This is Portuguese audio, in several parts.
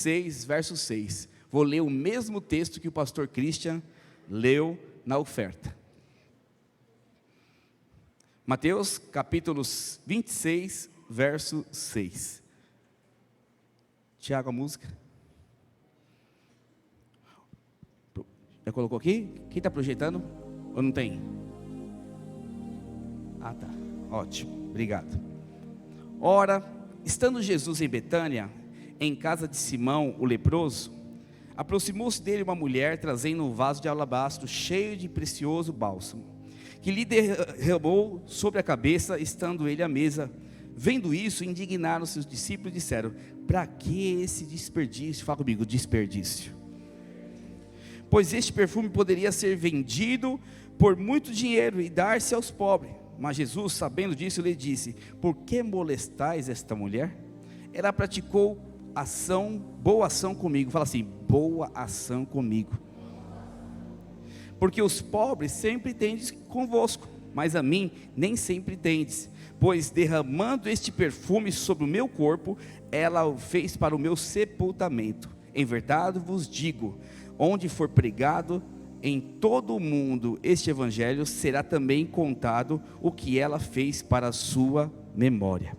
6, verso 6. Vou ler o mesmo texto que o pastor Christian leu na oferta. Mateus capítulo 26, verso 6. Tiago, a música. Já colocou aqui? Quem está projetando? Ou não tem? Ah, tá. Ótimo. Obrigado. Ora, estando Jesus em Betânia, em casa de Simão, o leproso, aproximou-se dele uma mulher, trazendo um vaso de alabastro cheio de precioso bálsamo, que lhe derramou sobre a cabeça, estando ele à mesa. Vendo isso, indignaram-se os discípulos e disseram: para que esse desperdício? Fala comigo, desperdício. Pois este perfume poderia ser vendido por muito dinheiro e dar-se aos pobres. Mas Jesus, sabendo disso, lhe disse: por que molestais esta mulher? Ela praticou boa ação comigo. Fala assim, boa ação comigo. Porque os pobres sempre tendes convosco, mas a mim nem sempre tendes. Pois derramando este perfume sobre o meu corpo, ela o fez para o meu sepultamento. Em verdade vos digo, onde for pregado em todo o mundo este evangelho, será também contado o que ela fez para a sua memória.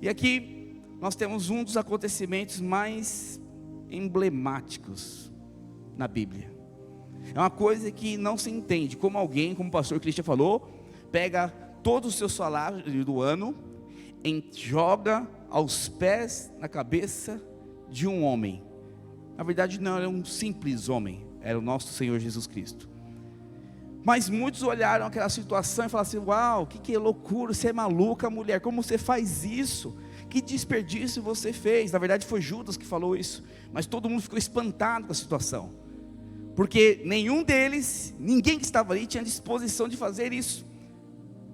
E aqui nós temos um dos acontecimentos mais emblemáticos na Bíblia. É uma coisa que não se entende, como alguém, como o pastor Christian falou, pega todo o seu salário do ano, joga aos pés, na cabeça de um homem. Na verdade não era um simples homem, era o nosso Senhor Jesus Cristo. Mas muitos olharam aquela situação e falaram assim: uau, que loucura, você é maluca mulher, como você faz isso? Que desperdício você fez? Na verdade foi Judas que falou isso, mas todo mundo ficou espantado com a situação, porque nenhum deles, ninguém que estava ali tinha disposição de fazer isso.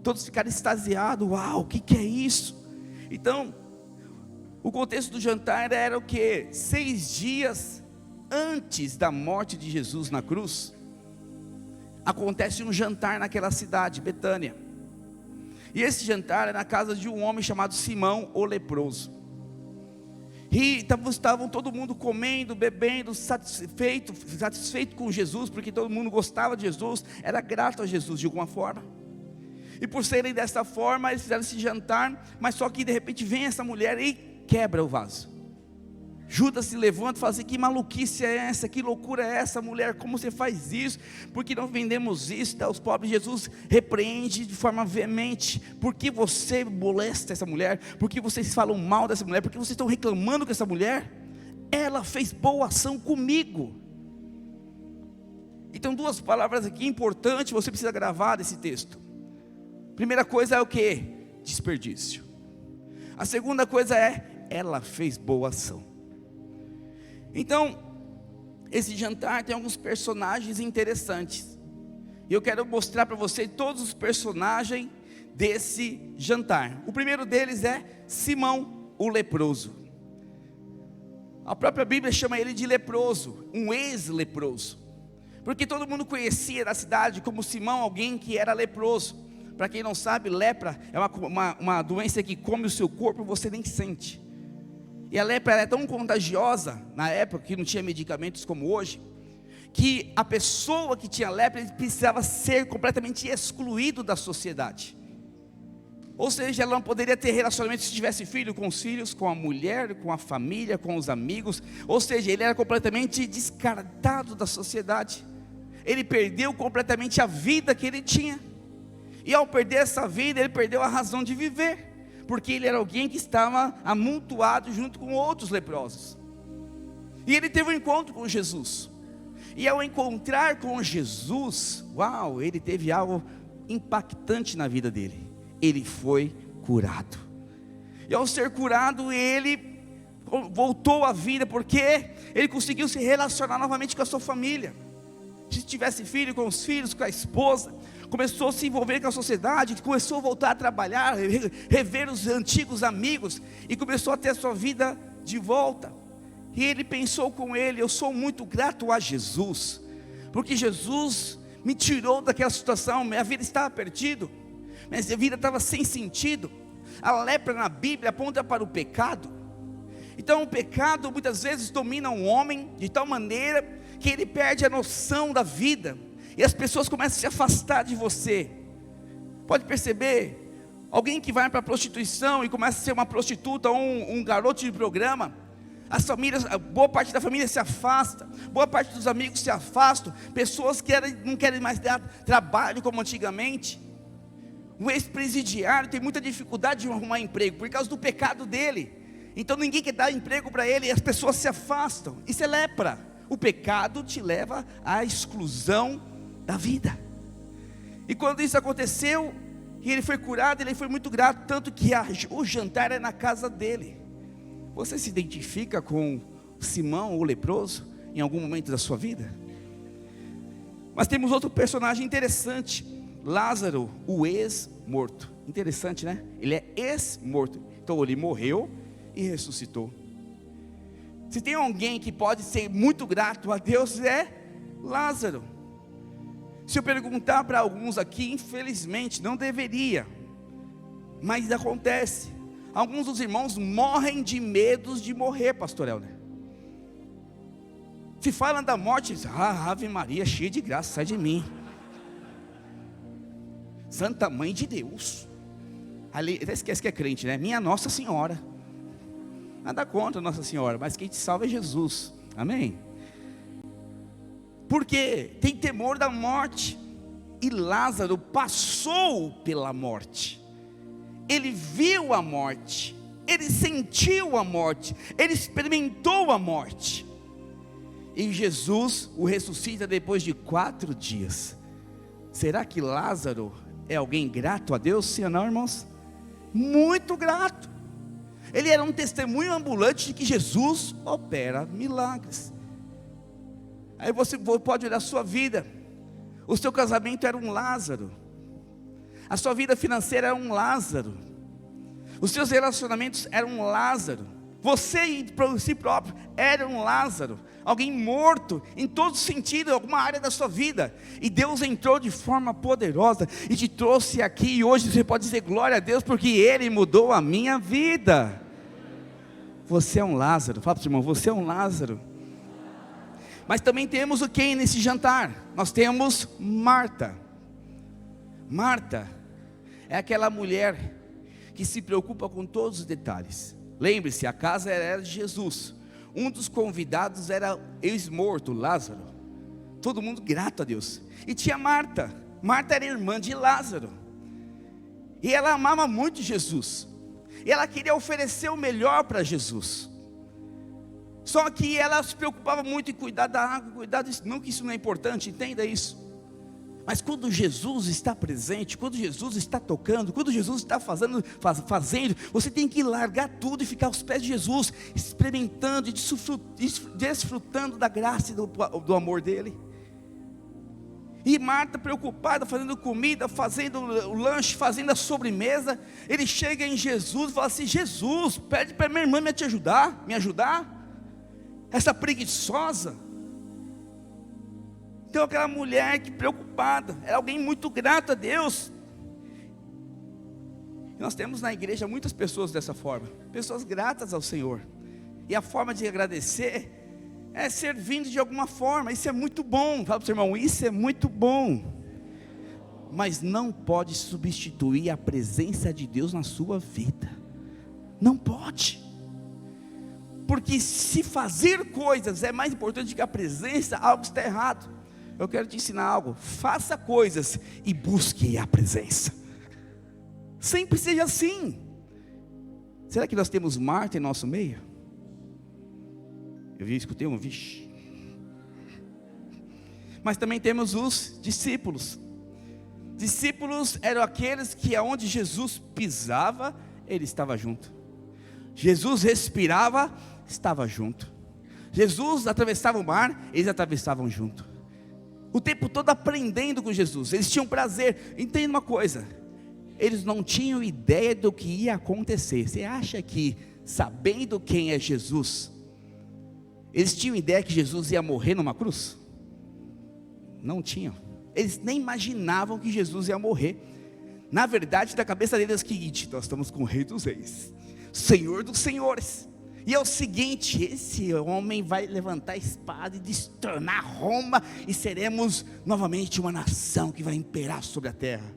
Todos ficaram extasiados: uau, o que é isso? Então, o contexto do jantar era o que? 6 dias antes da morte de Jesus na cruz, acontece um jantar naquela cidade, Betânia. E esse jantar é na casa de um homem chamado Simão, o leproso. E estavam todo mundo comendo, bebendo, satisfeito com Jesus, porque todo mundo gostava de Jesus, era grato a Jesus de alguma forma. E por serem dessa forma, eles fizeram esse jantar, mas só que de repente vem essa mulher e quebra o vaso. Judas se levanta e fala assim: que maluquice é essa, que loucura é essa mulher, como você faz isso? Por que não vendemos isso, dá aos pobres? Jesus repreende de forma veemente: por que você molesta essa mulher? Por que vocês falam mal dessa mulher? Por que vocês estão reclamando com essa mulher? Ela fez boa ação comigo. Então 2 palavras aqui importantes, você precisa gravar desse texto. Primeira coisa é o que? Desperdício. A segunda coisa é: ela fez boa ação. Então, esse jantar tem alguns personagens interessantes, e eu quero mostrar para você todos os personagens desse jantar. O primeiro deles é Simão, o leproso. A própria Bíblia chama ele de leproso, um ex-leproso, porque todo mundo conhecia na cidade como Simão, alguém que era leproso. Para quem não sabe, lepra é uma doença que come o seu corpo e você nem sente. E a lepra é tão contagiosa, na época que não tinha medicamentos como hoje, que a pessoa que tinha lepra precisava ser completamente excluído da sociedade. Ou seja, ela não poderia ter relacionamento se tivesse filho, com os filhos, com a mulher, com a família, com os amigos. Ou seja, ele era completamente descartado da sociedade. Ele perdeu completamente a vida que ele tinha. E ao perder essa vida, ele perdeu a razão de viver, porque ele era alguém que estava amontoado junto com outros leprosos. E ele teve um encontro com Jesus. E ao encontrar com Jesus, uau, ele teve algo impactante na vida dele. Ele foi curado. E ao ser curado, ele voltou à vida, porque ele conseguiu se relacionar novamente com a sua família. Se tivesse filho, com os filhos, com a esposa, começou a se envolver com a sociedade, começou a voltar a trabalhar, rever os antigos amigos, e começou a ter a sua vida de volta. E ele pensou com ele: eu sou muito grato a Jesus, porque Jesus me tirou daquela situação, minha vida estava perdida, minha vida estava sem sentido. A lepra na Bíblia aponta para o pecado, Então o pecado muitas vezes domina um homem de tal maneira que ele perde a noção da vida, e as pessoas começam a se afastar de você. Pode perceber, alguém que vai para a prostituição e começa a ser uma prostituta ou um garoto de programa, as famílias, boa parte da família se afasta, boa parte dos amigos se afastam, pessoas não querem mais dar trabalho como antigamente. O ex-presidiário tem muita dificuldade de arrumar emprego por causa do pecado dele. Então ninguém quer dar emprego para ele e as pessoas se afastam. Isso é lepra. O pecado te leva à exclusão da vida. E quando isso aconteceu, e ele foi curado, ele foi muito grato, tanto que o jantar é na casa dele. Você se identifica com Simão, o leproso, em algum momento da sua vida? Mas temos outro personagem interessante, Lázaro, o ex-morto. Interessante, né? Ele é ex-morto. Então ele morreu e ressuscitou. Se tem alguém que pode ser muito grato a Deus, é Lázaro. Se eu perguntar para alguns aqui, infelizmente, não deveria, mas acontece. Alguns dos irmãos morrem de medos de morrer, pastor Helder. Se falam da morte, Ave Maria, cheia de graça, sai de mim. Santa Mãe de Deus. Ali, até esquece que é crente, né? Minha Nossa Senhora. Nada contra Nossa Senhora, mas quem te salva é Jesus. Amém? Porque tem temor da morte. E Lázaro passou pela morte. Ele viu a morte, ele sentiu a morte, ele experimentou a morte. E Jesus o ressuscita depois de 4 dias. Será que Lázaro é alguém grato a Deus? Sim ou não, irmãos? Muito grato. Ele era um testemunho ambulante de que Jesus opera milagres. Aí você pode olhar a sua vida. O seu casamento era um Lázaro. A sua vida financeira era um Lázaro. Os seus relacionamentos eram um Lázaro. Você por si próprio era um Lázaro. Alguém morto em todo sentido, em alguma área da sua vida. E Deus entrou de forma poderosa e te trouxe aqui. E hoje você pode dizer glória a Deus, porque Ele mudou a minha vida. Você é um Lázaro. Fala para o irmão, você é um Lázaro. Mas também temos o quem nesse jantar? Nós temos Marta. Marta é aquela mulher que se preocupa com todos os detalhes. Lembre-se, a casa era de Jesus. Um dos convidados era ex-morto, Lázaro. Todo mundo grato a Deus. E tinha Marta. Marta era irmã de Lázaro. E ela amava muito Jesus. E ela queria oferecer o melhor para Jesus. Só que ela se preocupava muito em cuidar da água, cuidar disso. Não que isso não é importante, entenda isso. Mas quando Jesus está presente, quando Jesus está tocando, quando Jesus está fazendo, você tem que largar tudo e ficar aos pés de Jesus, experimentando e desfrutando da graça e do amor dele. E Marta preocupada, fazendo comida, fazendo o lanche, fazendo a sobremesa. Ele chega em Jesus e fala assim: Jesus, pede para minha irmã me ajudar. Essa preguiçosa. Então aquela mulher que preocupada, era alguém muito grato a Deus. E nós temos na igreja muitas pessoas dessa forma, pessoas gratas ao Senhor. E a forma de agradecer é servindo de alguma forma. Isso é muito bom. Fala para o seu irmão, isso é muito bom. Mas não pode substituir a presença de Deus na sua vida. Não pode. Porque se fazer coisas é mais importante que a presença, algo está errado. Eu quero te ensinar algo. Faça coisas e busque a presença. Sempre seja assim. Será que nós temos Marta em nosso meio? Eu escutei um vixe. Mas também temos os discípulos. Discípulos eram aqueles que aonde Jesus pisava, ele estava junto. Jesus respirava, estava junto. Jesus atravessava o mar, eles atravessavam junto. O tempo todo aprendendo com Jesus. Eles tinham prazer. Entenda uma coisa, eles não tinham ideia do que ia acontecer. Você acha que sabendo quem é Jesus, eles tinham ideia que Jesus ia morrer numa cruz? Não tinham. Eles nem imaginavam que Jesus ia morrer. Na verdade, na cabeça deles é o seguinte: nós estamos com o Rei dos Reis, Senhor dos Senhores, E é o seguinte: esse homem vai levantar a espada e destronar Roma, e seremos novamente uma nação que vai imperar sobre a terra.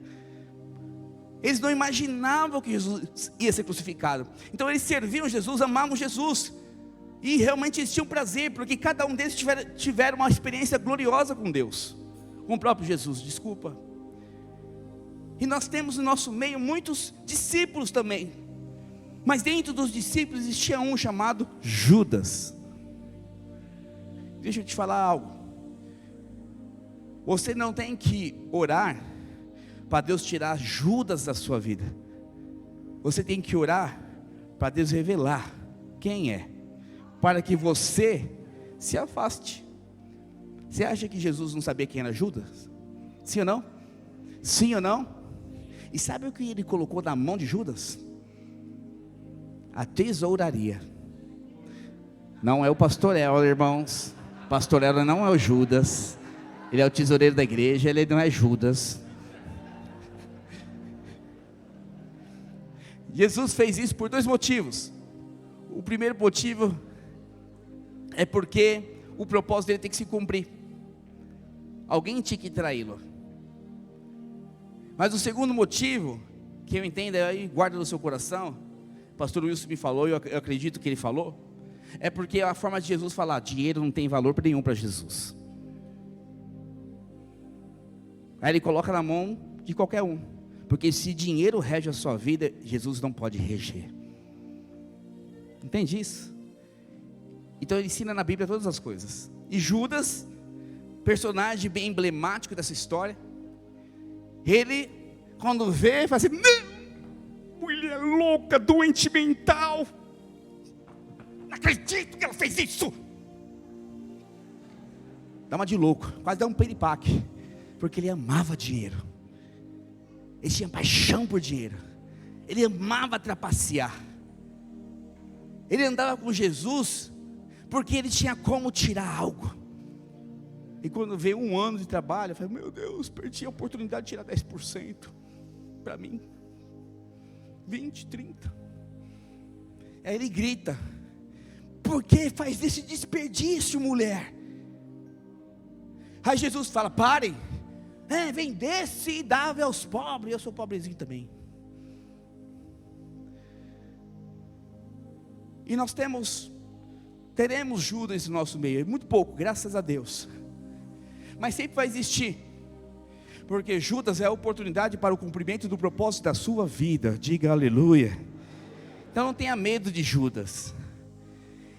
Eles não imaginavam que Jesus ia ser crucificado. Então eles serviam Jesus, amavam Jesus, e realmente eles tinham prazer, porque cada um deles tiveram uma experiência gloriosa com Deus, com o próprio Jesus, desculpa. E nós temos no nosso meio muitos discípulos também, mas dentro dos discípulos existia um chamado Judas. Deixa eu te falar algo. Você não tem que orar para Deus tirar Judas da sua vida. Você tem que orar para Deus revelar quem é, para que você se afaste. Você acha que Jesus não sabia quem era Judas? Sim ou não? Sim ou não? E sabe o que ele colocou na mão de Judas? A tesouraria. Não é o pastor Hélio, irmãos. Pastor Hélio não é o Judas. Ele é o tesoureiro da igreja, ele não é Judas. Jesus fez isso por dois motivos. O primeiro motivo é porque o propósito dele tem que se cumprir. Alguém tinha que traí-lo. Mas o segundo motivo, que eu entendo aí, guarda no seu coração, o pastor Wilson me falou, eu acredito que ele falou, é porque a forma de Jesus falar: dinheiro não tem valor nenhum para Jesus. Aí ele coloca na mão de qualquer um, porque se dinheiro rege a sua vida, Jesus não pode reger. Entende isso? Então ele ensina na Bíblia todas as coisas. E Judas, personagem bem emblemático dessa história, ele, quando vê, fala assim: não, mulher louca, doente mental, não acredito que ela fez isso. Dá uma de louco, quase dá um piripaque, porque ele amava dinheiro, ele tinha paixão por dinheiro, ele amava trapacear, ele andava com Jesus, porque ele tinha como tirar algo. E quando veio um ano de trabalho, eu falei: meu Deus, perdi a oportunidade de tirar 10% para mim, 20, 30. Aí ele grita: por que faz esse desperdício, mulher? Aí Jesus fala: parem, vendesse e dava aos pobres. Eu sou pobrezinho também. E nós teremos Judas no nosso meio, muito pouco, graças a Deus, mas sempre vai existir, porque Judas é a oportunidade para o cumprimento do propósito da sua vida. Diga aleluia. Então não tenha medo de Judas,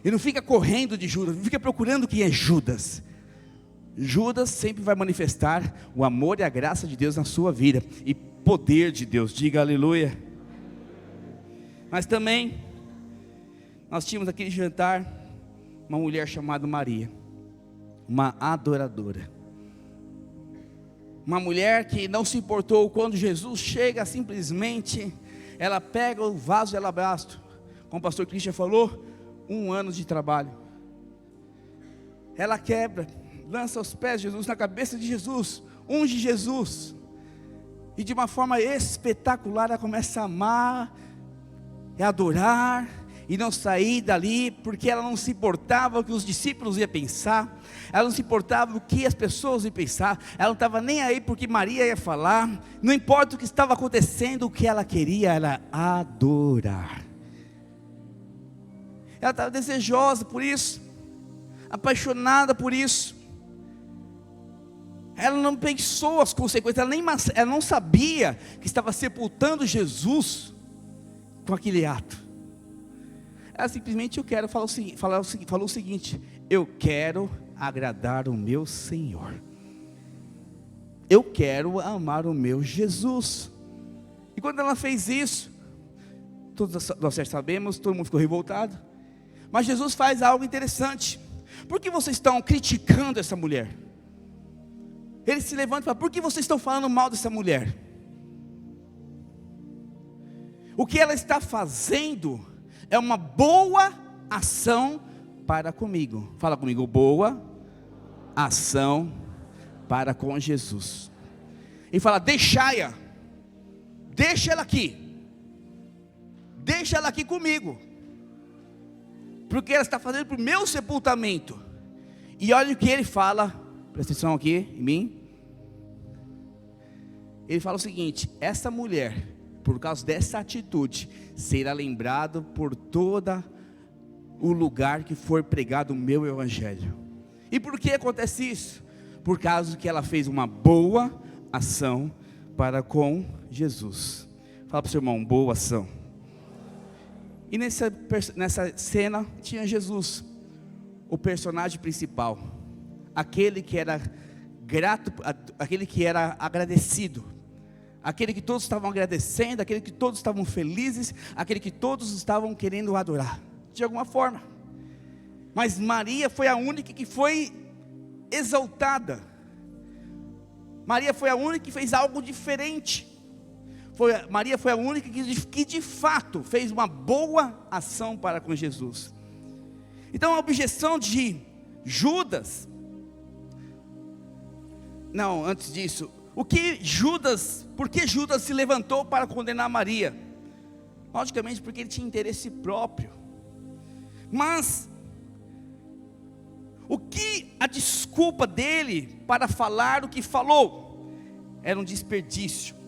e não fica correndo de Judas, não fica procurando quem é Judas. Judas sempre vai manifestar o amor e a graça de Deus na sua vida, e poder de Deus. Diga aleluia. Mas também nós tínhamos aquele jantar uma mulher chamada Maria, uma adoradora, uma mulher que não se importou quando Jesus chega, simplesmente ela pega o vaso de alabastro, como o pastor Christian falou, 1 ano de trabalho, ela quebra, lança aos pés de Jesus, na cabeça de Jesus, unge Jesus, e de uma forma espetacular ela começa a amar e adorar, e não sair dali, porque ela não se importava o que os discípulos iam pensar, ela não se importava o que as pessoas iam pensar, ela não estava nem aí porque Maria ia falar, não importa o que estava acontecendo, o que ela queria era adorar. Ela estava desejosa por isso, apaixonada por isso, ela não pensou as consequências, ela não sabia que estava sepultando Jesus com aquele ato. Ela simplesmente falou o seguinte: eu quero agradar o meu Senhor, eu quero amar o meu Jesus. E quando ela fez isso, todos nós já sabemos, todo mundo ficou revoltado, mas Jesus faz algo interessante. Por que vocês estão criticando essa mulher? Ele se levanta e fala: por que vocês estão falando mal dessa mulher? O que ela está fazendo é uma boa ação para comigo. Fala comigo: boa ação para com Jesus. E fala: deixa-a, deixa ela aqui comigo, porque ela está fazendo para o meu sepultamento. E olha o que ele fala, presta atenção aqui em mim. Ele fala o seguinte: essa mulher, por causa dessa atitude, será lembrado por todo o lugar que for pregado o meu evangelho. E por que acontece isso? Por causa que ela fez uma boa ação para com Jesus. Fala para o seu irmão, boa ação. E nessa cena tinha Jesus, o personagem principal, aquele que era grato, aquele que era agradecido, aquele que todos estavam agradecendo, aquele que todos estavam felizes, aquele que todos estavam querendo adorar, de alguma forma. Mas Maria foi a única que foi exaltada. Maria foi a única que fez algo diferente. Maria foi a única que de fato fez uma boa ação para com Jesus. Então a objeção de Judas, não, antes disso, por que Judas se levantou para condenar Maria? Logicamente porque ele tinha interesse próprio. Mas o que a desculpa dele para falar o que falou? Era um desperdício.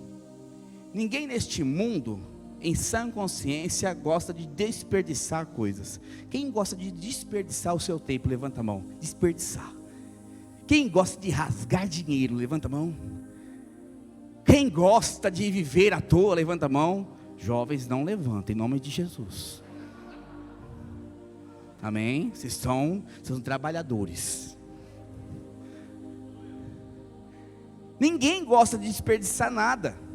Ninguém neste mundo, em sã consciência, gosta de desperdiçar coisas. Quem gosta de desperdiçar o seu tempo, levanta a mão. Desperdiçar. Quem gosta de rasgar dinheiro, levanta a mão. Quem gosta de viver à toa, levanta a mão. Jovens, não levantem, em nome de Jesus. Amém? Vocês são trabalhadores. Ninguém gosta de desperdiçar nada.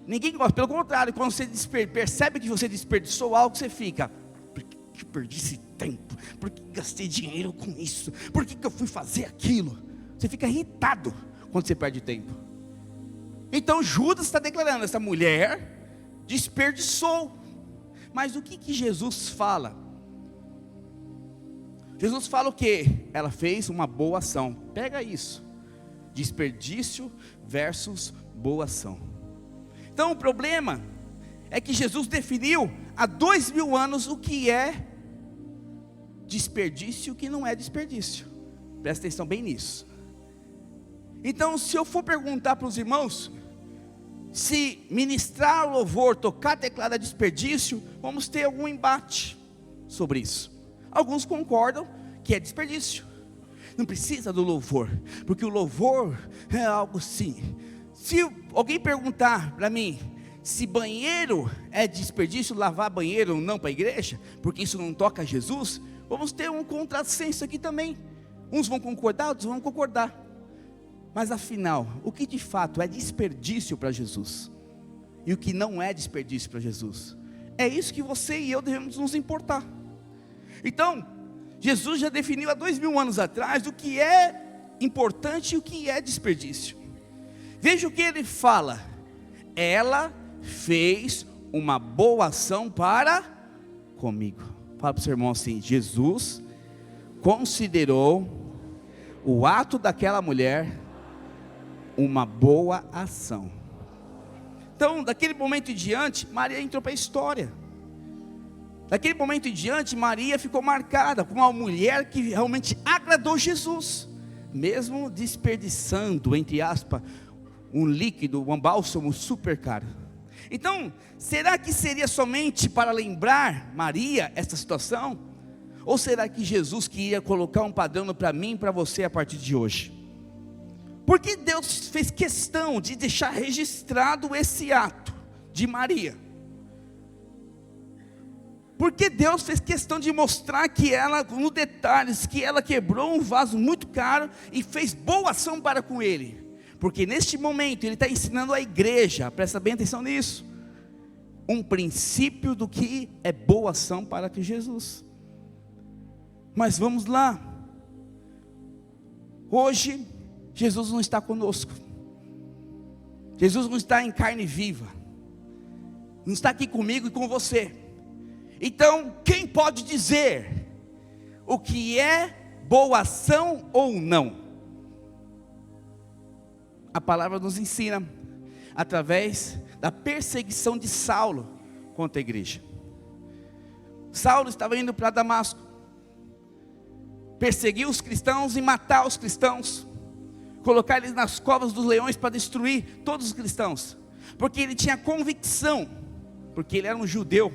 Ninguém gosta, pelo contrário, quando você percebe que você desperdiçou algo, você fica: por que eu perdi esse tempo? Por que gastei dinheiro com isso? Por que eu fui fazer aquilo? Você fica irritado quando você perde tempo. Então Judas está declarando: essa mulher desperdiçou. Mas o que Jesus fala? Jesus fala o quê? Ela fez uma boa ação. Pega isso: desperdício versus boa ação. Então o problema é que Jesus definiu há 2000 anos o que é desperdício e o que não é desperdício. Presta atenção bem nisso. Então, se eu for perguntar para os irmãos se ministrar louvor, tocar teclado é desperdício, vamos ter algum embate sobre isso. Alguns concordam que é desperdício. Não precisa do louvor, porque o louvor é algo sim. Se alguém perguntar para mim se banheiro é desperdício, lavar banheiro não para a igreja, porque isso não toca a Jesus, vamos ter um contrassenso aqui também. Uns vão concordar, outros vão concordar. Mas afinal, o que de fato é desperdício para Jesus? E o que não é desperdício para Jesus? É isso que você e eu devemos nos importar. Então, Jesus já definiu há 2000 anos atrás o que é importante e o que é desperdício. Veja o que ele fala: ela fez uma boa ação para comigo. Fala para o seu irmão assim: Jesus considerou o ato daquela mulher uma boa ação. Então, daquele momento em diante, Maria entrou para a história. Daquele momento em diante, Maria ficou marcada como uma mulher que realmente agradou Jesus, mesmo desperdiçando, entre aspas, um líquido, um bálsamo super caro. Então, será que seria somente para lembrar Maria essa situação? Ou será que Jesus queria colocar um padrão para mim e para você a partir de hoje? Porque Deus fez questão de deixar registrado esse ato de Maria? Porque Deus fez questão de mostrar que ela, no detalhes, que ela quebrou um vaso muito caro e fez boa ação para com ele. Porque neste momento ele está ensinando a igreja, presta bem atenção nisso, um princípio do que é boa ação para com Jesus. Mas vamos lá. Hoje Jesus não está conosco. Jesus não está em carne viva. Não está aqui comigo e com você. Então, quem pode dizer o que é boa ação ou não? A palavra nos ensina através da perseguição de Saulo contra a igreja. Saulo estava indo para Damasco, perseguir os cristãos e matar os cristãos, colocar eles nas covas dos leões para destruir todos os cristãos, porque ele tinha convicção, porque ele era um judeu,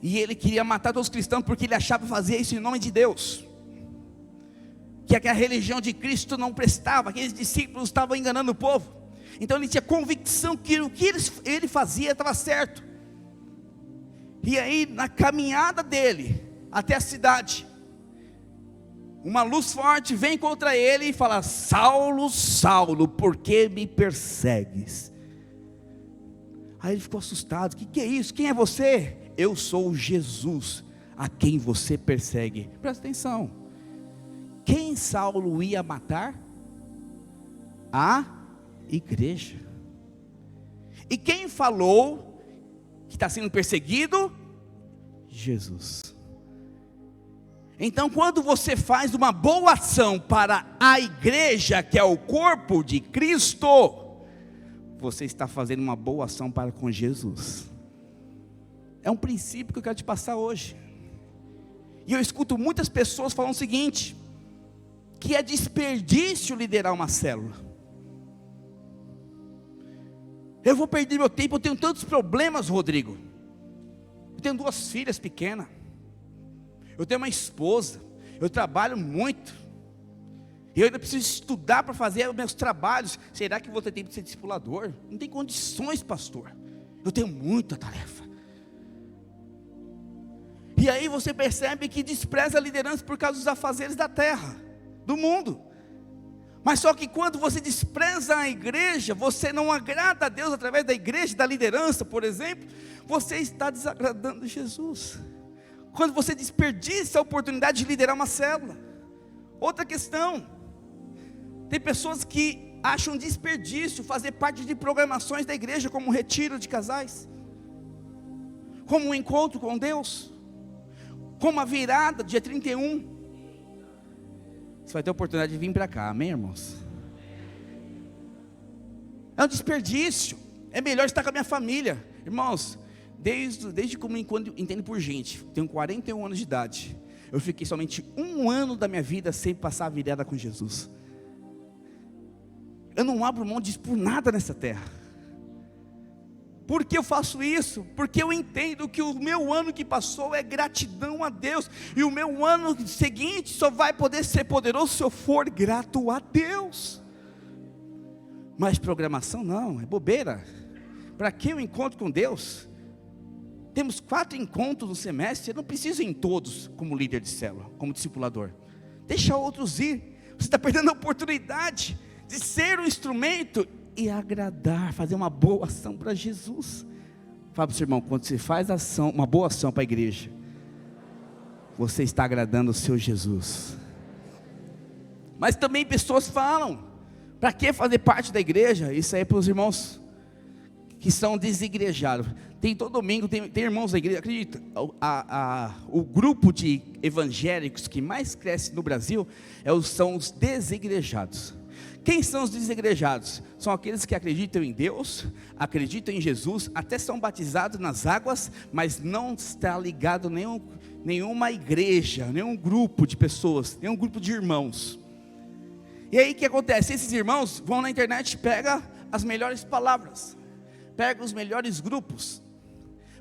e ele queria matar todos os cristãos, porque ele achava que fazia isso em nome de Deus, que a religião de Cristo não prestava, aqueles discípulos estavam enganando o povo. Então ele tinha convicção que o que ele fazia estava certo. E aí na caminhada dele até a cidade, uma luz forte vem contra ele e fala: Saulo, Saulo, por que me persegues? Aí ele ficou assustado: que é isso? Quem é você? Eu sou Jesus, a quem você persegue. Presta atenção, quem Saulo ia matar? A igreja. E quem falou que está sendo perseguido? Jesus. Então quando você faz uma boa ação para a igreja, que é o corpo de Cristo, você está fazendo uma boa ação para com Jesus. É um princípio que eu quero te passar hoje. E eu escuto muitas pessoas falando o seguinte: que é desperdício liderar uma célula. Eu vou perder meu tempo, eu tenho tantos problemas, Rodrigo. Eu tenho 2 filhas pequenas, eu tenho uma esposa, eu trabalho muito, e eu ainda preciso estudar para fazer os meus trabalhos. Será que vou ter tempo de ser discipulador? Não tem condições, pastor. Eu tenho muita tarefa. E aí você percebe que despreza a liderança por causa dos afazeres da terra, do mundo. Mas só que quando você despreza a igreja, você não agrada a Deus através da igreja, da liderança, por exemplo, você está desagradando Jesus. Quando você desperdiça a oportunidade de liderar uma célula. Outra questão, tem pessoas que acham desperdício fazer parte de programações da igreja, como um retiro de casais, como um encontro com Deus, como a virada, dia 31. Você vai ter a oportunidade de vir para cá, amém, irmãos? É um desperdício. É melhor estar com a minha família. Irmãos, desde quando entendo por gente, tenho 41 anos de idade, eu fiquei somente 1 ano da minha vida sem passar a virada com Jesus. Eu não abro mão disso por nada nessa terra. Por que eu faço isso? Porque eu entendo que o meu ano que passou é gratidão a Deus, e o meu ano seguinte só vai poder ser poderoso se eu for grato a Deus. Mas programação não, é bobeira. Para que eu encontro com Deus? Temos 4 encontros no semestre, eu não preciso ir em todos como líder de célula, como discipulador. Deixa outros ir. Você está perdendo a oportunidade de ser um instrumento e agradar, fazer uma boa ação para Jesus. Fala para o seu irmão: quando você faz ação, uma boa ação para a igreja, você está agradando o seu Jesus. Mas também pessoas falam: para que fazer parte da igreja? Isso aí é para os irmãos que são desigrejados. Tem todo domingo, tem irmãos da igreja, acredita, o grupo de evangélicos que mais cresce no Brasil são os desigrejados. Quem são os desigrejados? São aqueles que acreditam em Deus, acreditam em Jesus, até são batizados nas águas, mas não está ligado nenhuma igreja, nenhum grupo de pessoas, nenhum grupo de irmãos. E aí o que acontece? Esses irmãos vão na internet, pegam as melhores palavras, pegam os melhores grupos,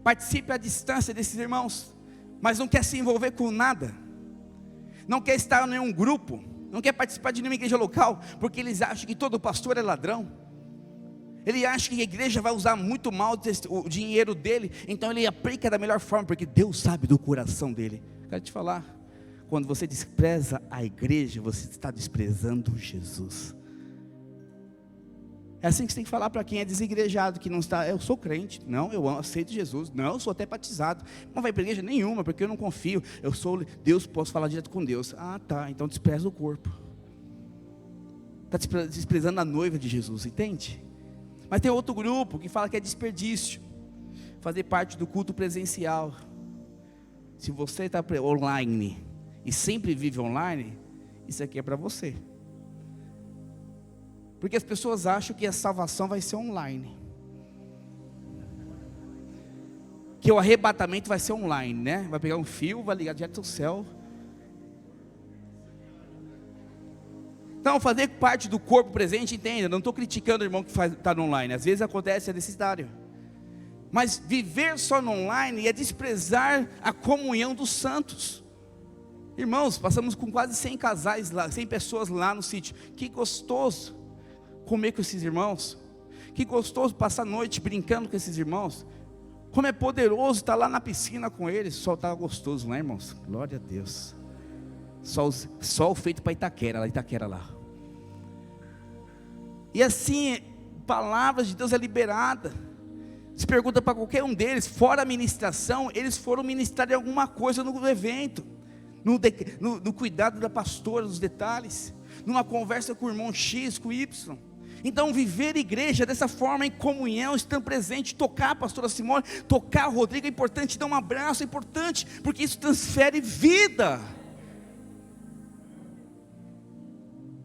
participe à distância desses irmãos, mas não quer se envolver com nada, não quer estar em nenhum grupo, não quer participar de nenhuma igreja local, porque eles acham que todo pastor é ladrão. Ele acha que a igreja vai usar muito mal o dinheiro dele, então ele aplica da melhor forma, porque Deus sabe do coração dele. Quero te falar, quando você despreza a igreja, você está desprezando Jesus. É assim que você tem que falar para quem é desigrejado, que não está: eu sou crente, não, eu aceito Jesus, não, eu sou até batizado, não vai para igreja nenhuma, porque eu não confio, eu sou Deus, posso falar direto com Deus. Ah tá, então despreza o corpo, está desprezando a noiva de Jesus, entende? Mas tem outro grupo que fala que é desperdício fazer parte do culto presencial. Se você está online e sempre vive online, isso aqui é para você. Porque as pessoas acham que a salvação vai ser online, que o arrebatamento vai ser online, né? Vai pegar um fio, vai ligar direto ao céu. Então, fazer parte do corpo presente, entenda, não estou criticando o irmão que está no online, às vezes acontece, é necessário. Mas viver só no online é desprezar a comunhão dos santos. Irmãos, passamos com quase 100 casais lá, 100 pessoas lá no sítio. Que gostoso comer com esses irmãos. Que gostoso passar a noite brincando com esses irmãos. Como é poderoso estar lá na piscina com eles. O sol estava gostoso, né, irmãos? Glória a Deus. Sol feito para Itaquera lá. E assim, palavras de Deus é liberada. Se pergunta para qualquer um deles, fora a ministração, eles foram ministrar em alguma coisa no evento, no cuidado da pastora, nos detalhes, numa conversa com o irmão X, com o Y. Então, viver igreja dessa forma, em comunhão, estando presente, tocar a pastora Simone, tocar o Rodrigo é importante, dar um abraço é importante, porque isso transfere vida.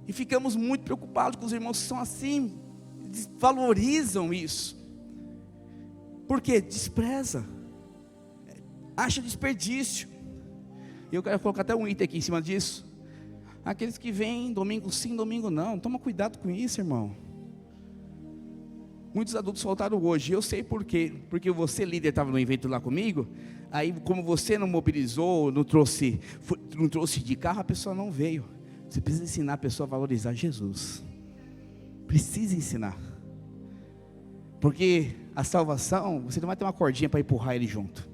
E ficamos muito preocupados com os irmãos que são assim, desvalorizam isso. Por quê? Despreza, acha desperdício. E eu quero colocar até um item aqui em cima disso. Aqueles que vêm domingo sim, domingo não, toma cuidado com isso, irmão. Muitos adultos faltaram hoje, eu sei por quê. Porque você, líder, estava no evento lá comigo. Aí, como você não mobilizou, não trouxe de carro, a pessoa não veio. Você precisa ensinar a pessoa a valorizar Jesus. Precisa ensinar. Porque a salvação, você não vai ter uma cordinha para empurrar ele junto.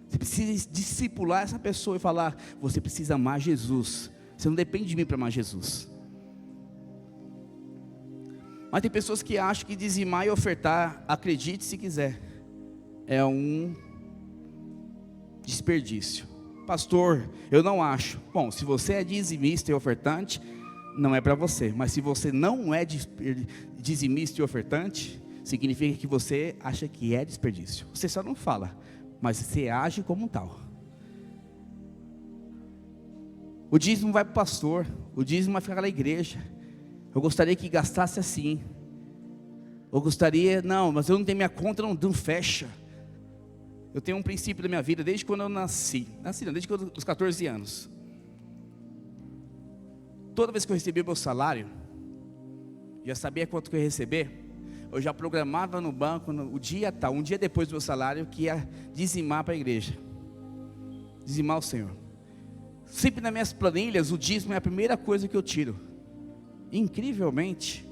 Você precisa discipular essa pessoa e falar, você precisa amar Jesus. Você não depende de mim para amar Jesus. Mas tem pessoas que acham que dizimar e ofertar, acredite se quiser, é um desperdício. Pastor, eu não acho. Bom, se você é dizimista e ofertante, não é para você. Mas se você não é dizimista e ofertante, significa que você acha que é desperdício. Você só não fala, mas você age como tal. O dízimo vai para o pastor, o dízimo vai ficar na igreja. Eu gostaria que gastasse assim. Eu gostaria, não, mas eu não tenho minha conta, não fecha. Eu tenho um princípio da minha vida desde quando eu nasci não, desde os 14 anos. Toda vez que eu recebia meu salário, já sabia quanto que eu ia receber, eu já programava no banco, o dia tal, um dia depois do meu salário, que ia dizimar para a igreja, dizimar o Senhor. Sempre nas minhas planilhas, o dízimo é a primeira coisa que eu tiro. Incrivelmente,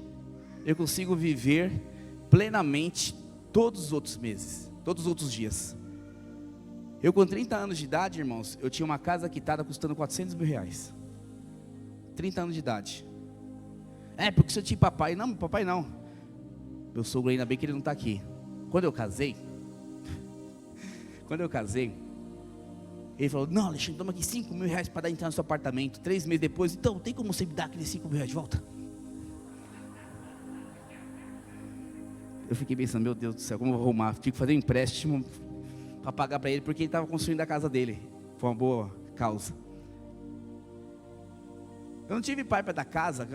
eu consigo viver plenamente todos os outros meses, todos os outros dias. Eu com 30 anos de idade, irmãos, eu tinha uma casa quitada custando 400 mil reais. 30 anos de idade. É, porque você tinha papai. Não, papai não. Meu sogro, ainda bem que ele não está aqui. Quando eu casei, ele falou, não, Alexandre, toma aqui 5 mil reais para dar entrar no seu apartamento. 3 meses depois, então, tem como você me dar aqueles 5 mil reais de volta? Eu fiquei pensando, meu Deus do céu, como eu vou arrumar? Tive que fazer um empréstimo para pagar para ele, porque ele estava construindo a casa dele. Foi uma boa causa. Eu não tive pai para dar casa,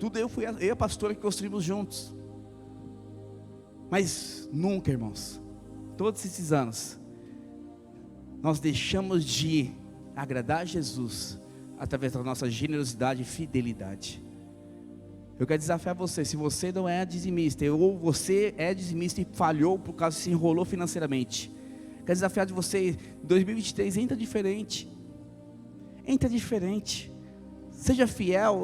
tudo eu e a pastora que construímos juntos. Mas nunca, irmãos, todos esses anos, nós deixamos de agradar a Jesus através da nossa generosidade e fidelidade. Eu quero desafiar você, se você não é dizimista, ou você é dizimista e falhou por causa que se enrolou financeiramente, quero desafiar de você, em 2023, entra diferente, seja fiel,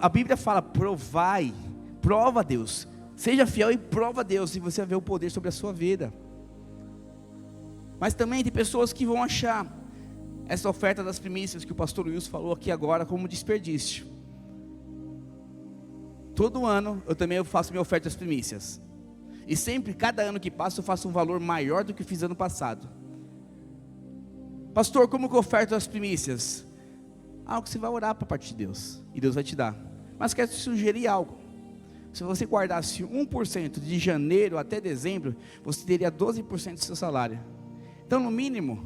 a Bíblia fala, prova a Deus, seja fiel e prova a Deus, e você vai ver o poder sobre a sua vida. Mas também tem pessoas que vão achar essa oferta das primícias que o pastor Wilson falou aqui agora como desperdício. Todo ano eu também faço minha oferta das primícias. E sempre, cada ano que passa, eu faço um valor maior do que fiz ano passado. Pastor, como que eu oferto as primícias? Algo que você vai orar para a parte de Deus, e Deus vai te dar. Mas quero te sugerir algo. Se você guardasse 1% de janeiro até dezembro, você teria 12% do seu salário. Então, no mínimo,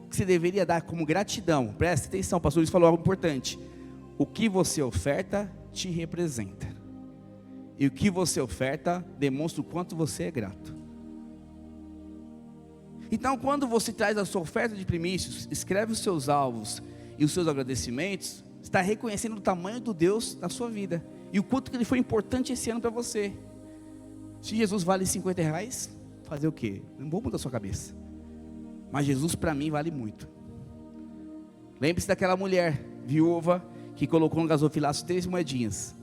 que você deveria dar como gratidão, preste atenção, pastor Luiz falou algo importante. O que você oferta te representa. E o que você oferta demonstra o quanto você é grato. Então, quando você traz a sua oferta de primícias, escreve os seus alvos e os seus agradecimentos, está reconhecendo o tamanho do Deus na sua vida e o quanto que Ele foi importante esse ano para você. Se Jesus vale R$50, fazer o quê? Não vou mudar a sua cabeça, mas Jesus para mim vale muito. Lembre-se daquela mulher viúva que colocou no gasofilaço 3 moedinhas.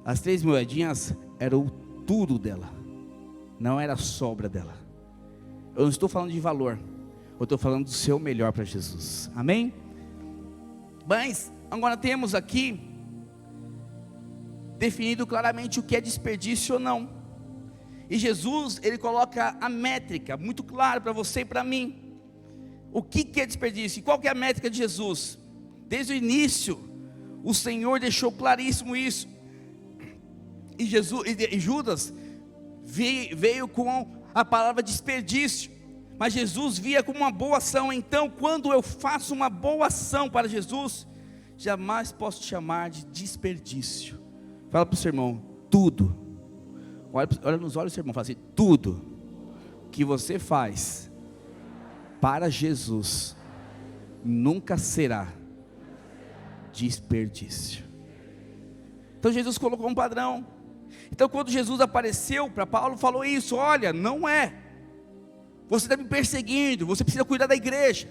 As 3 moedinhas eram tudo dela, não era a sobra dela. Eu não estou falando de valor, eu estou falando do seu melhor para Jesus, amém? Mas agora temos aqui definido claramente o que é desperdício ou não. E Jesus, Ele coloca a métrica muito clara para você e para mim. O que é desperdício? E qual que é a métrica de Jesus? Desde o início, o Senhor deixou claríssimo isso. E Judas veio com a palavra desperdício, mas Jesus via como uma boa ação. Então, quando eu faço uma boa ação para Jesus, jamais posso chamar de desperdício. Fala para o seu irmão, tudo, olha nos olhos do seu irmão, fala assim: tudo que você faz para Jesus nunca será desperdício. Então Jesus colocou um padrão. Então quando Jesus apareceu para Paulo, falou isso: olha, não é, você está me perseguindo, você precisa cuidar da igreja,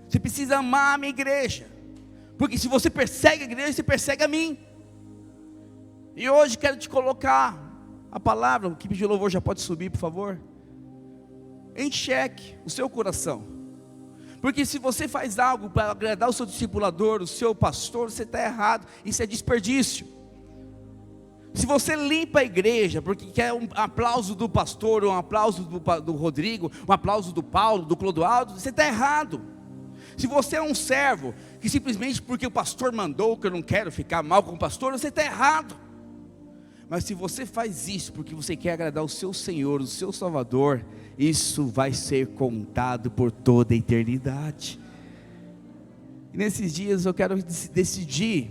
você precisa amar a minha igreja, porque se você persegue a igreja, você persegue a mim. E hoje quero te colocar a palavra, o equipe de louvor já pode subir, por favor. Em xeque o seu coração, porque se você faz algo para agradar o seu discipulador, o seu pastor, você está errado, isso é desperdício. Se você limpa a igreja porque quer um aplauso do pastor, um aplauso do Rodrigo, um aplauso do Paulo, do Clodoaldo, você está errado. Se você é um servo que simplesmente porque o pastor mandou, que eu não quero ficar mal com o pastor, você está errado. Mas se você faz isso porque você quer agradar o seu Senhor, o seu Salvador, isso vai ser contado por toda a eternidade. E nesses dias eu quero decidir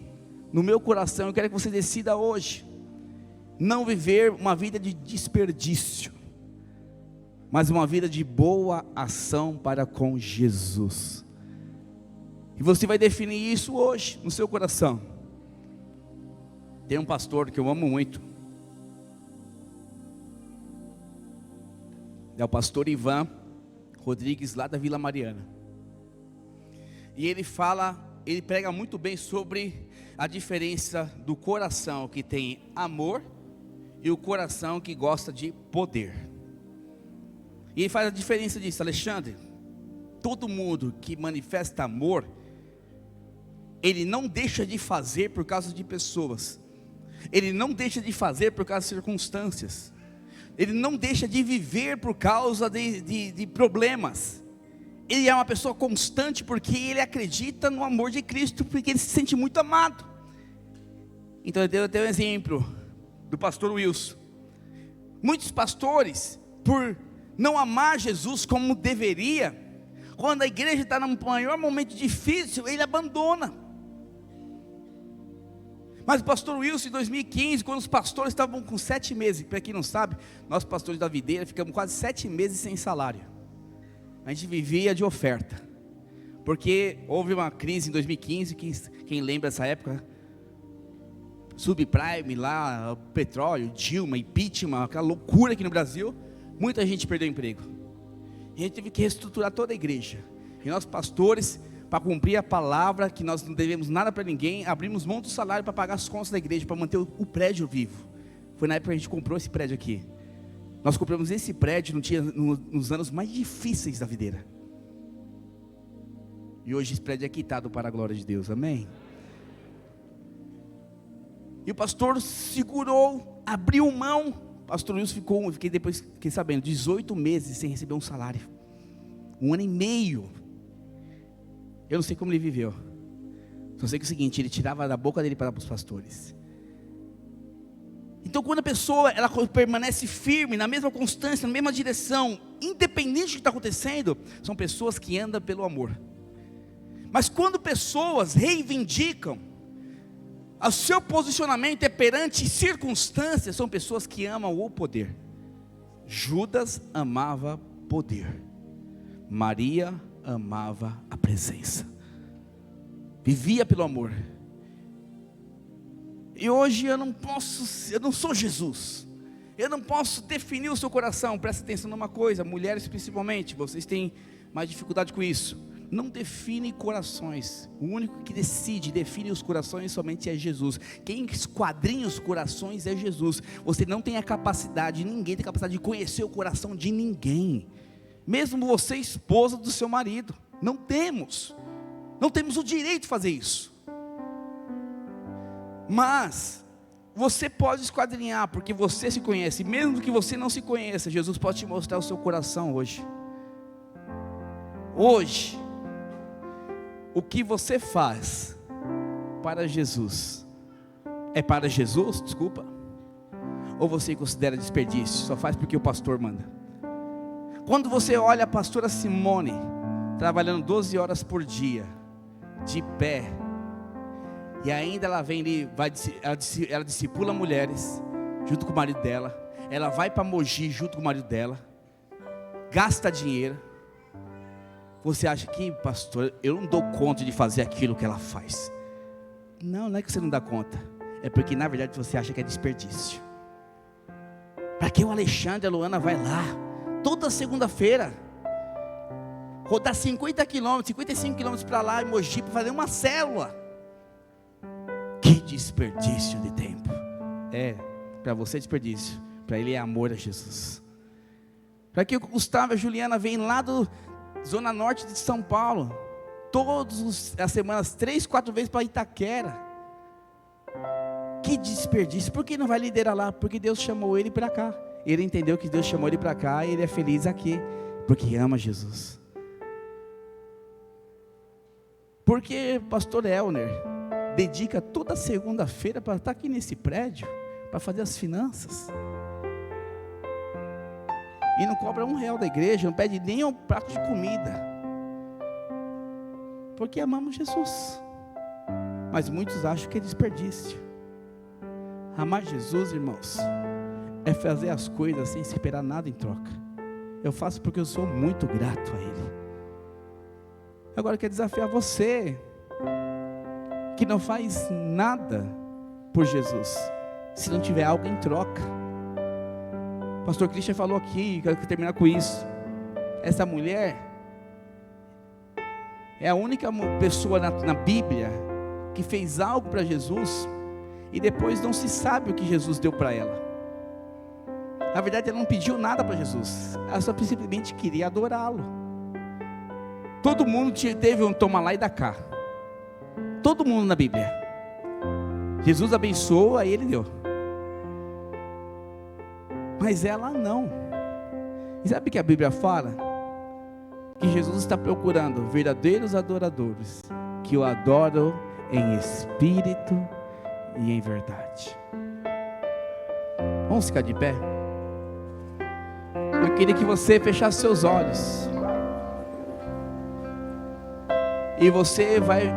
no meu coração, eu quero que você decida hoje não viver uma vida de desperdício, mas uma vida de boa ação para com Jesus. E você vai definir isso hoje no seu coração. Tem um pastor que eu amo muito, é o pastor Ivan Rodrigues, lá da Vila Mariana. E ele prega muito bem sobre a diferença do coração que tem amor e o coração que gosta de poder. E ele faz a diferença disso. Alexandre, todo mundo que manifesta amor, ele não deixa de fazer por causa de pessoas, ele não deixa de fazer por causa de circunstâncias, ele não deixa de viver por causa de problemas. Ele é uma pessoa constante porque ele acredita no amor de Cristo, porque ele se sente muito amado. Então eu tenho um exemplo do pastor Wilson. Muitos pastores, por não amar Jesus como deveria, quando a igreja está no maior momento difícil, ele abandona. Mas o pastor Wilson, em 2015, quando os pastores estavam com 7 meses, para quem não sabe, nós pastores da videira ficamos quase 7 meses sem salário. A gente vivia de oferta, porque houve uma crise em 2015, quem lembra dessa época, subprime lá, petróleo, Dilma, impeachment, aquela loucura aqui no Brasil, muita gente perdeu emprego, e a gente teve que reestruturar toda a igreja, e nós pastores, para cumprir a palavra, que nós não devemos nada para ninguém, abrimos mão do salário para pagar as contas da igreja, para manter o prédio vivo. Foi na época que a gente comprou esse prédio aqui. Nós compramos esse prédio nos anos mais difíceis da videira, e hoje esse prédio é quitado para a glória de Deus, amém? E o pastor segurou, abriu mão. Pastor Wilson fiquei sabendo, 18 meses sem receber um salário, 1 ano e meio. Eu não sei como ele viveu, só sei que é o seguinte, ele tirava da boca dele para os pastores. Então quando a pessoa ela permanece firme, na mesma constância, na mesma direção, independente do que está acontecendo, são pessoas que andam pelo amor. Mas quando pessoas reivindicam, o seu posicionamento é perante circunstâncias, são pessoas que amam o poder. Judas amava poder. Maria amava a presença, vivia pelo amor. E hoje eu não sou Jesus, eu não posso definir o seu coração. Presta atenção numa coisa, mulheres principalmente, vocês têm mais dificuldade com isso. Não define corações, o único que define os corações somente é Jesus. Quem esquadrinha os corações é Jesus. Você não tem a capacidade, ninguém tem a capacidade de conhecer o coração de ninguém, mesmo você, esposa do seu marido. Não temos o direito de fazer isso. Mas você pode esquadrinhar, porque você se conhece. Mesmo que você não se conheça, Jesus pode te mostrar o seu coração hoje. Hoje, o que você faz para Jesus, é para Jesus, desculpa, ou você considera desperdício, só faz porque o pastor manda? Quando você olha a pastora Simone, trabalhando 12 horas por dia, de pé, e ainda ela vem ali, ela discipula mulheres, junto com o marido dela, ela vai para Mogi junto com o marido dela, gasta dinheiro. Você acha que, pastor, eu não dou conta de fazer aquilo que ela faz? Não é que você não dá conta, é porque na verdade você acha que é desperdício. Para que o Alexandre e a Luana vai lá, toda segunda-feira, rodar 50 quilômetros, 55 quilômetros para lá em Mogi, para fazer uma célula? Que desperdício de tempo. Para você é desperdício, para ele é amor a Jesus. Para que o Gustavo e a Juliana vêm lá do Zona Norte de São Paulo, todas as semanas, 3, 4 vezes para Itaquera. Que desperdício. Por que não vai liderar lá? Porque Deus chamou ele para cá. Ele entendeu que Deus chamou ele para cá e ele é feliz aqui, porque ama Jesus. Porque pastor Elner dedica toda segunda-feira para estar aqui nesse prédio, para fazer as finanças, e não cobra R$1 da igreja, não pede nem um prato de comida, porque amamos Jesus. Mas muitos acham que é desperdício. Amar Jesus, irmãos, é fazer as coisas sem esperar nada em troca. Eu faço porque eu sou muito grato a Ele. Agora eu quero desafiar você, que não faz nada por Jesus, se não tiver algo em troca. Pastor Christian falou aqui, quero terminar com isso. Essa mulher é a única pessoa na Bíblia que fez algo para Jesus e depois não se sabe o que Jesus deu para ela. Na verdade ela não pediu nada para Jesus, ela só simplesmente queria adorá-lo. Todo mundo teve um toma lá e dá cá. Todo mundo na Bíblia. Jesus abençoou, aí ele deu. Mas ela não. E sabe o que a Bíblia fala? Que Jesus está procurando verdadeiros adoradores, que o adoram em espírito e em verdade. Vamos ficar de pé? Eu queria que você fechasse seus olhos, e você vai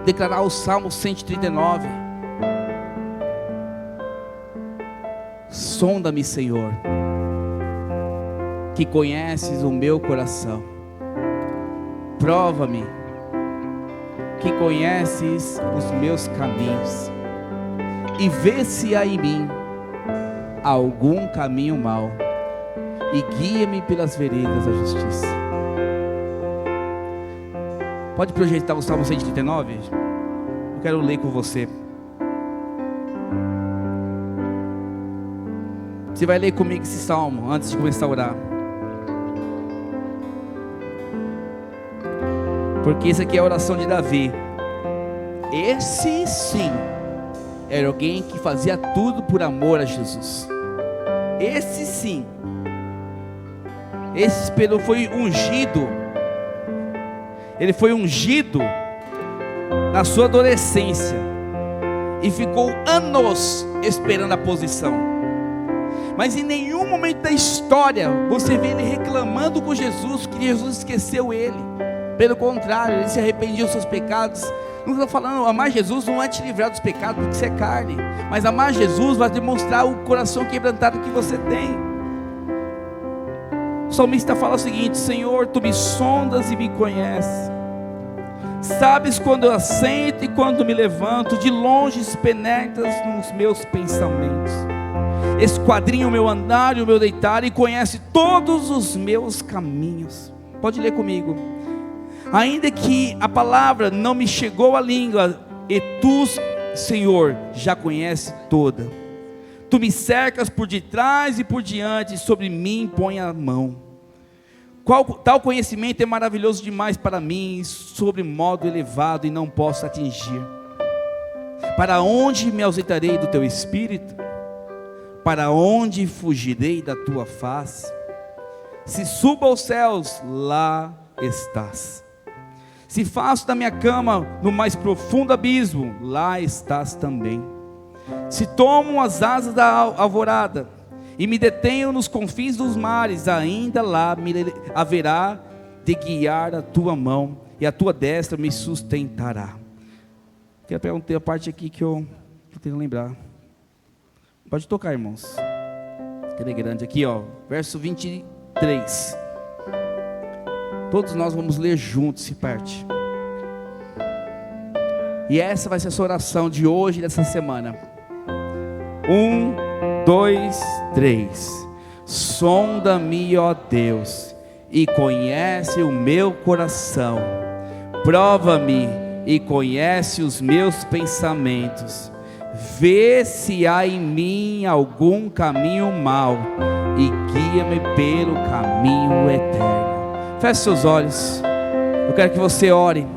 declarar o Salmo 139. Sonda-me, Senhor, que conheces o meu coração. Prova-me, que conheces os meus caminhos, e vê se há em mim algum caminho mau, e guia-me pelas veredas da justiça. Pode projetar o Salmo 139? Eu quero ler com você. Você vai ler comigo esse salmo antes de começar a orar, porque essa aqui é a oração de Davi. Esse sim era alguém que fazia tudo por amor a Jesus. Esse sim, esse Pedro foi ungido. Ele foi ungido na sua adolescência e ficou anos esperando a posição. Mas em nenhum momento da história você vê ele reclamando com Jesus que Jesus esqueceu ele. Pelo contrário, ele se arrependia dos seus pecados. Não estou falando, amar Jesus não é te livrar dos pecados, porque isso é carne. Mas amar Jesus vai demonstrar o coração quebrantado que você tem. salmista fala o seguinte: Senhor, tu me sondas e me conheces, sabes quando eu assento e quando me levanto, de longe penetras nos meus pensamentos, esquadrinha o meu andar e o meu deitar, e conhece todos os meus caminhos. Pode ler comigo. Ainda que a palavra não me chegou à língua, e tu, Senhor, já conhece toda. Tu me cercas por detrás e por diante, sobre mim põe a mão. Tal conhecimento é maravilhoso demais para mim, sobre modo elevado, e não posso atingir. Para onde me ausentarei do teu espírito? Para onde fugirei da tua face? Se subo aos céus, lá estás. Se faço da minha cama no mais profundo abismo, lá estás também. Se tomo as asas da alvorada e me detenho nos confins dos mares, ainda lá me haverá de guiar a tua mão, e a tua destra me sustentará. Quero perguntar a parte aqui que eu tenho que lembrar. Pode tocar, irmãos. Que é grande aqui, ó, verso 23. Todos nós vamos ler juntos essa parte. E essa vai ser a sua oração de hoje, dessa semana. 1, 2, 3. Sonda-me, ó Deus, e conhece o meu coração. Prova-me e conhece os meus pensamentos. Vê se há em mim algum caminho mau, e guia-me pelo caminho eterno. Feche seus olhos. Eu quero que você ore.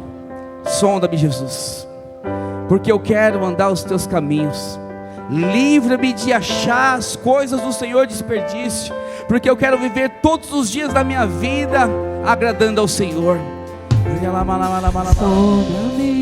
Sonda-me, Jesus, porque eu quero andar os teus caminhos. Livra-me de achar as coisas do Senhor desperdício, porque eu quero viver todos os dias da minha vida agradando ao Senhor. Sonda-me.